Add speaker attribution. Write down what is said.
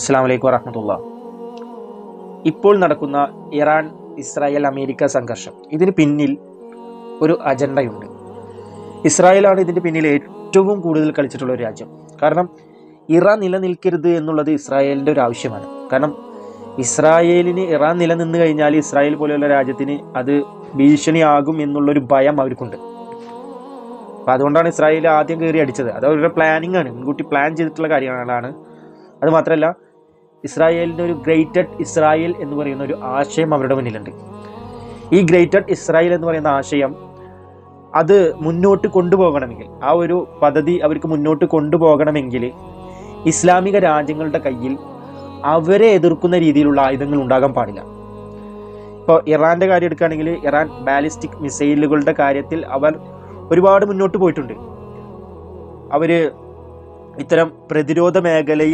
Speaker 1: അസ്സലാമു അലൈക്കും വറഹ്മത്തുള്ളാഹി. ഇപ്പോൾ നടക്കുന്ന ഇറാൻ ഇസ്രായേൽ അമേരിക്ക സംഘർഷം, ഇതിന് പിന്നിൽ ഒരു അജണ്ടയുണ്ട്. ഇസ്രായേലാണ് ഇതിൻ്റെ പിന്നിൽ ഏറ്റവും കൂടുതൽ കളിച്ചിട്ടുള്ള ഒരു രാജ്യം. കാരണം ഇറാൻ നിലനിൽക്കരുത് എന്നുള്ളത് ഇസ്രായേലിൻ്റെ ഒരു ആവശ്യമാണ്. കാരണം ഇസ്രായേലിന് ഇറാൻ നിലനിന്ന് കഴിഞ്ഞാൽ ഇസ്രായേൽ പോലെയുള്ള രാജ്യത്തിന് അത് ഭീഷണിയാകും എന്നുള്ളൊരു ഭയം അവർക്കുണ്ട്. അപ്പോൾ അതുകൊണ്ടാണ് ഇസ്രായേൽ ആദ്യം കയറി അടിച്ചത്. അത് അവരുടെ പ്ലാനിങ് ആണ്, മുൻകൂട്ടി പ്ലാൻ ചെയ്തിട്ടുള്ള കാര്യങ്ങളാണ്. അത് മാത്രമല്ല, ഇസ്രായേലിൻ്റെ ഒരു ഗ്രേറ്റഡ് ഇസ്രായേൽ എന്ന് പറയുന്ന ഒരു ആശയം അവരുടെ മുന്നിലുണ്ട്. ഈ ഗ്രേറ്റഡ് ഇസ്രായേൽ എന്ന് പറയുന്ന ആശയം അത് മുന്നോട്ട് കൊണ്ടുപോകണമെങ്കിൽ, ആ ഒരു പദ്ധതി അവർക്ക് മുന്നോട്ട് കൊണ്ടുപോകണമെങ്കിൽ ഇസ്ലാമിക രാജ്യങ്ങളുടെ കയ്യിൽ അവരെ എതിർക്കുന്ന രീതിയിലുള്ള ആയുധങ്ങൾ ഉണ്ടാകാൻ പാടില്ല. ഇപ്പോൾ ഇറാൻ്റെ കാര്യം എടുക്കുകയാണെങ്കിൽ, ഇറാൻ ബാലിസ്റ്റിക് മിസൈലുകളുടെ കാര്യത്തിൽ അവർ ഒരുപാട് മുന്നോട്ട് പോയിട്ടുണ്ട്. അവർ ഇത്തരം പ്രതിരോധ മേഖലയിൽ